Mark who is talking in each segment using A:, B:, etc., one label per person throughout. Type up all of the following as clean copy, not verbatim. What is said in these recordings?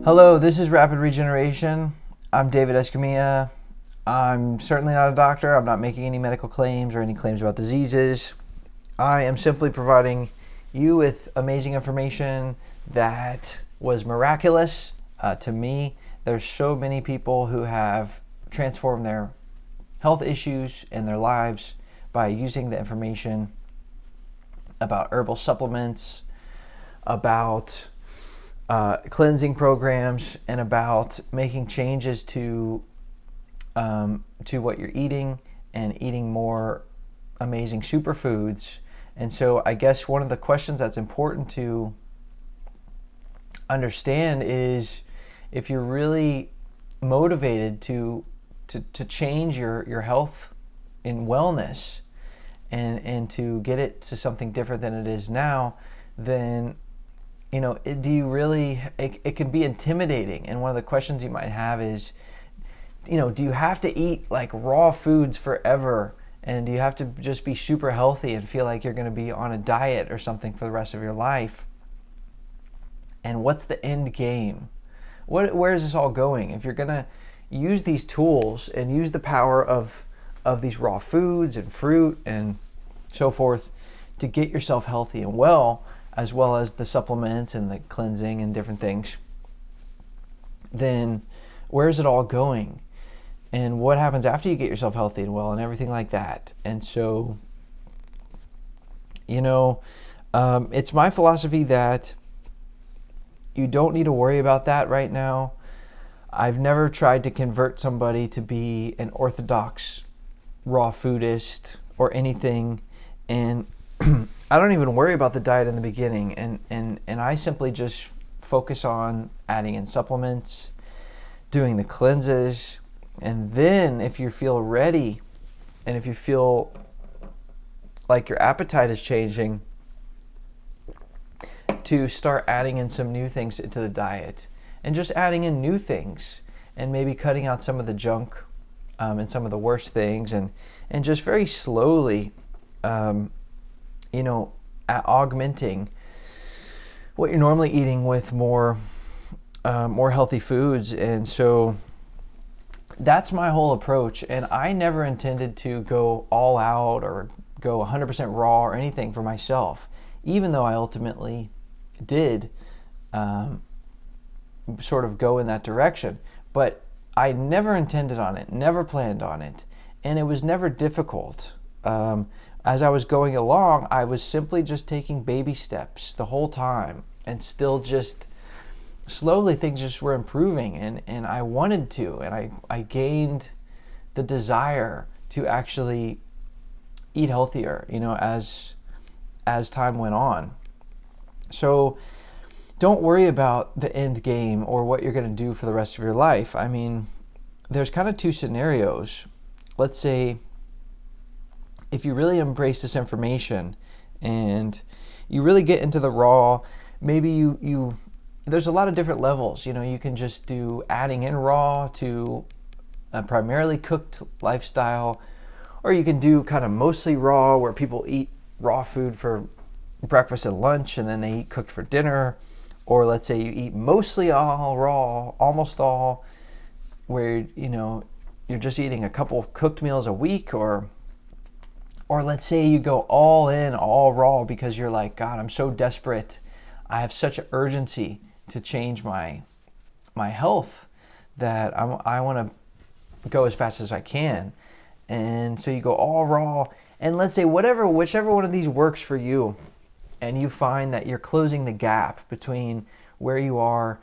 A: Hello, this is Rapid Regeneration. I'm David Escamilla. I'm certainly not a doctor. I'm not making any medical claims or any claims about diseases. I am simply providing you with amazing information that was miraculous to me. There's so many people who have transformed their health issues and their lives by using the information about herbal supplements, about cleansing programs, and about making changes to what you're eating and eating more amazing superfoods. And so I guess one of the questions that's important to understand is if you're really motivated to change your health and wellness and to get it to something different than it is now, then do you really, it can be intimidating. And one of the questions you might have is, do you have to eat like raw foods forever? And do you have to just be super healthy and feel like you're going to be on a diet or something for the rest of your life? And what's the end game? Where is this all going? If you're going to use these tools and use the power of these raw foods and fruit and so forth to get yourself healthy and well as the supplements and the cleansing and different things, then where is it all going? And what happens after you get yourself healthy and well and everything like that? And so, it's my philosophy that you don't need to worry about that right now. I've never tried to convert somebody to be an orthodox raw foodist or anything, and I don't even worry about the diet in the beginning, and I simply just focus on adding in supplements, doing the cleanses, and then if you feel ready and if you feel like your appetite is changing, to start adding in some new things into the diet and just adding in new things and maybe cutting out some of the junk and some of the worst things and just very slowly augmenting what you're normally eating with more healthy foods. And so that's my whole approach. And I never intended to go all out or go 100% raw or anything for myself, even though I ultimately did sort of go in that direction. But I never intended on it, never planned on it, and it was never difficult. As I was going along, I was simply just taking baby steps the whole time, and still just slowly things just were improving, and I wanted to, and I gained the desire to actually eat healthier, as time went on. So don't worry about the end game or what you're going to do for the rest of your life. I mean, there's kind of two scenarios. Let's say if you really embrace this information and you really get into the raw, maybe you there's a lot of different levels. You can just do adding in raw to a primarily cooked lifestyle, or you can do kind of mostly raw where people eat raw food for breakfast and lunch and then they eat cooked for dinner. Or let's say you eat mostly all raw, almost all, where you're just eating a couple cooked meals a week, or let's say you go all in, all raw, because you're like, God, I'm so desperate. I have such an urgency to change my health that I want to go as fast as I can. And so you go all raw, and let's say whichever one of these works for you, and you find that you're closing the gap between where you are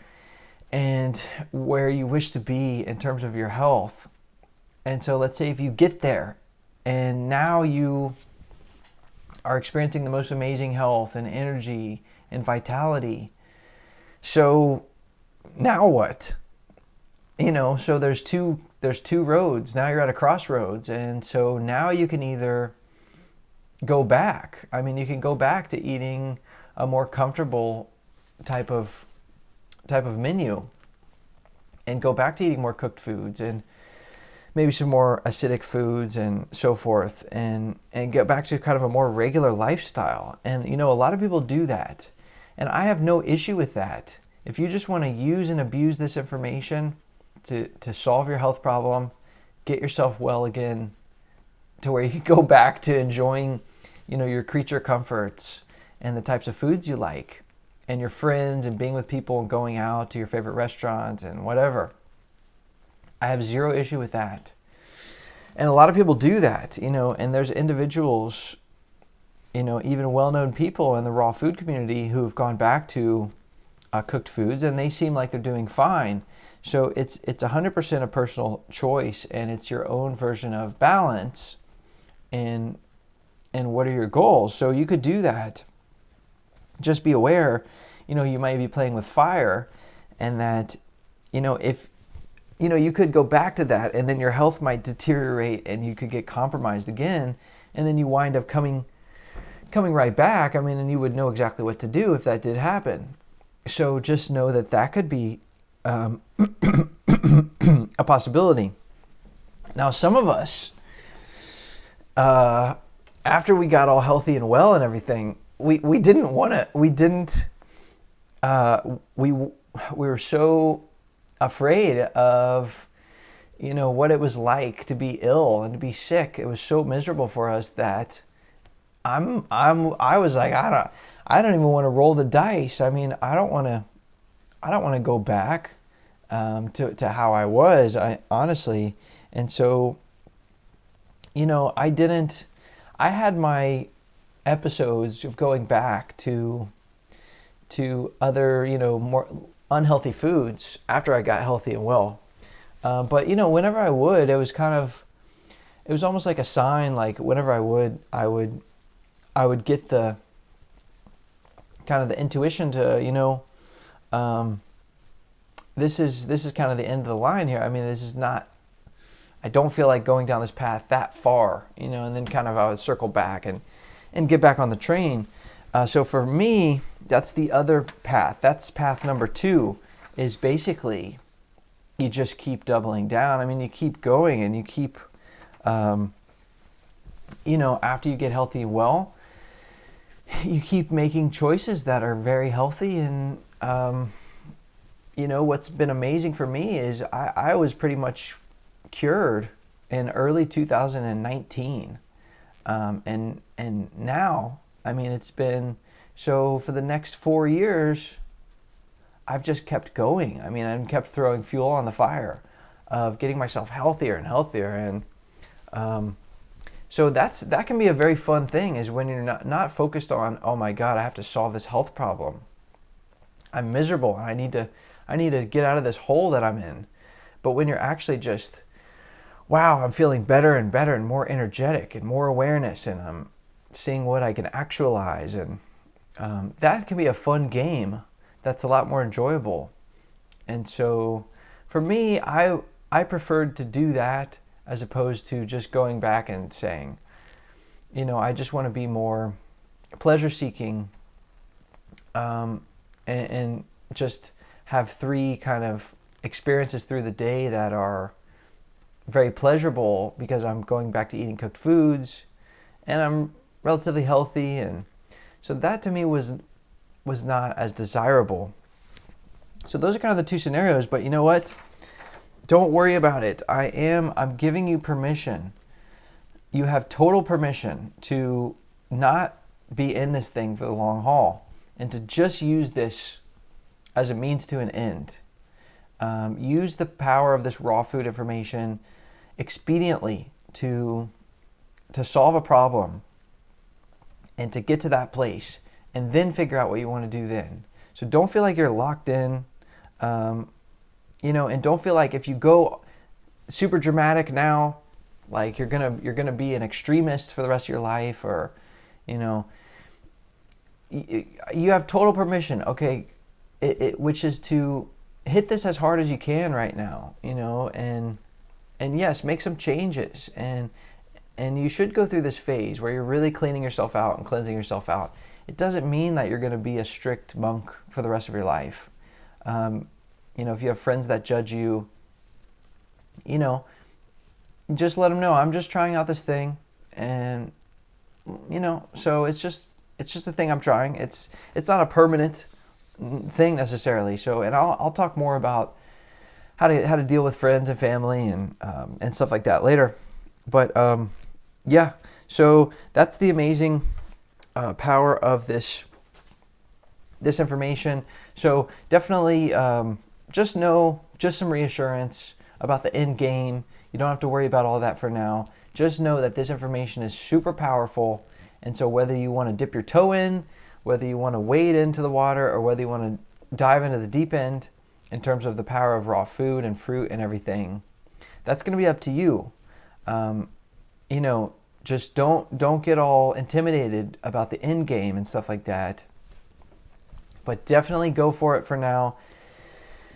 A: and where you wish to be in terms of your health. And so let's say if you get there and now you are experiencing the most amazing health and energy and vitality. So now what? So there's two roads. Now you're at a crossroads. And so now you can either go back. I mean, you can go back to eating a more comfortable type of menu and go back to eating more cooked foods and maybe some more acidic foods and so forth, and get back to kind of a more regular lifestyle. And a lot of people do that, and I have no issue with that. If you just want to use and abuse this information to solve your health problem, get yourself well again, to where you can go back to enjoying, your creature comforts and the types of foods you like, and your friends, and being with people, and going out to your favorite restaurants and whatever. I have zero issue with that. And a lot of people do that, and there's individuals, even well-known people in the raw food community who have gone back to cooked foods, and they seem like they're doing fine. So it's 100% a personal choice, and it's your own version of balance, and what are your goals. So you could do that. Just be aware, you might be playing with fire, and that, if you could go back to that, and then your health might deteriorate, and you could get compromised again, and then you wind up coming right back. And you would know exactly what to do if that did happen. So just know that could be a possibility. Now, some of us, after we got all healthy and well and everything, we were so afraid of, what it was like to be ill and to be sick. It was so miserable for us that I was like, I don't even want to roll the dice. I don't want to go back to how I was, honestly. And so, I had my episodes of going back to other, more unhealthy foods after I got healthy and well. But, whenever I would, it was almost like a sign. Like whenever I would get the kind of the intuition to, this is kind of the end of the line here. I don't feel like going down this path that far, and then kind of I would circle back and get back on the train. So for me, that's the other path. That's path number 2, is basically you just keep doubling down. You keep going, and you keep, after you get healthy and well, you keep making choices that are very healthy. And, what's been amazing for me is I was pretty much cured in early 2019. And now, it's been, so for the next 4 years, I've just kept going. I've kept throwing fuel on the fire of getting myself healthier and healthier. And, so that can be a very fun thing, is when you're not focused on, oh my God, I have to solve this health problem. I'm miserable and I need to get out of this hole that I'm in. But when you're actually just, wow, I'm feeling better and better and more energetic and more awareness, and I'm seeing what I can actualize, and that can be a fun game that's a lot more enjoyable. And so for me, I preferred to do that as opposed to just going back and saying, I just want to be more pleasure-seeking, and just have 3 kind of experiences through the day that are very pleasurable, because I'm going back to eating cooked foods, and I'm relatively healthy. And so that to me was not as desirable. So those are kind of the 2 scenarios. But you know what? Don't worry about it. I'm giving you permission. You have total permission to not be in this thing for the long haul, and to just use this as a means to an end. Use the power of this raw food information expediently to solve a problem, and to get to that place, and then figure out what you want to do then. So don't feel like you're locked in. And don't feel like if you go super dramatic now, like you're gonna be an extremist for the rest of your life, or, you have total permission, okay, which is to hit this as hard as you can right now, and yes, make some changes, and you should go through this phase where you're really cleaning yourself out and cleansing yourself out. It doesn't mean that you're going to be a strict monk for the rest of your life. If you have friends that judge you, just let them know, I'm just trying out this thing, and so it's just a thing I'm trying. It's not a permanent thing necessarily. So, and I'll talk more about how to deal with friends and family and stuff like that later. But yeah, so that's the amazing power of this information. So definitely just some reassurance about the end game. You don't have to worry about all that for now. Just know that this information is super powerful. And so whether you want to dip your toe in, whether you want to wade into the water, or whether you want to dive into the deep end in terms of the power of raw food and fruit and everything, that's going to be up to you. Just don't get all intimidated about the end game and stuff like that. But definitely go for it for now.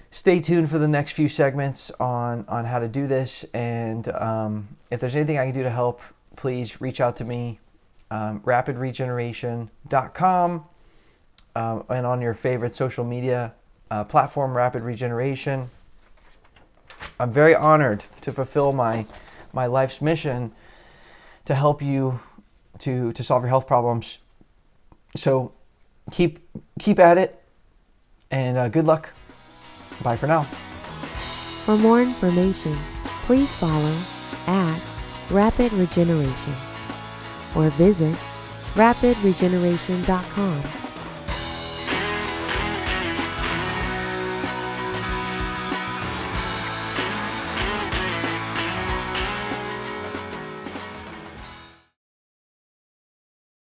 A: Stay tuned for the next few segments on how to do this. And if there's anything I can do to help, please reach out to me. rapidregeneration.com and on your favorite social media platform, Rapid Regeneration. I'm very honored to fulfill my life's mission to help you to solve your health problems. So keep at it, and good luck. Bye for now.
B: For more information, please follow @Rapid Regeneration or visit rapidregeneration.com.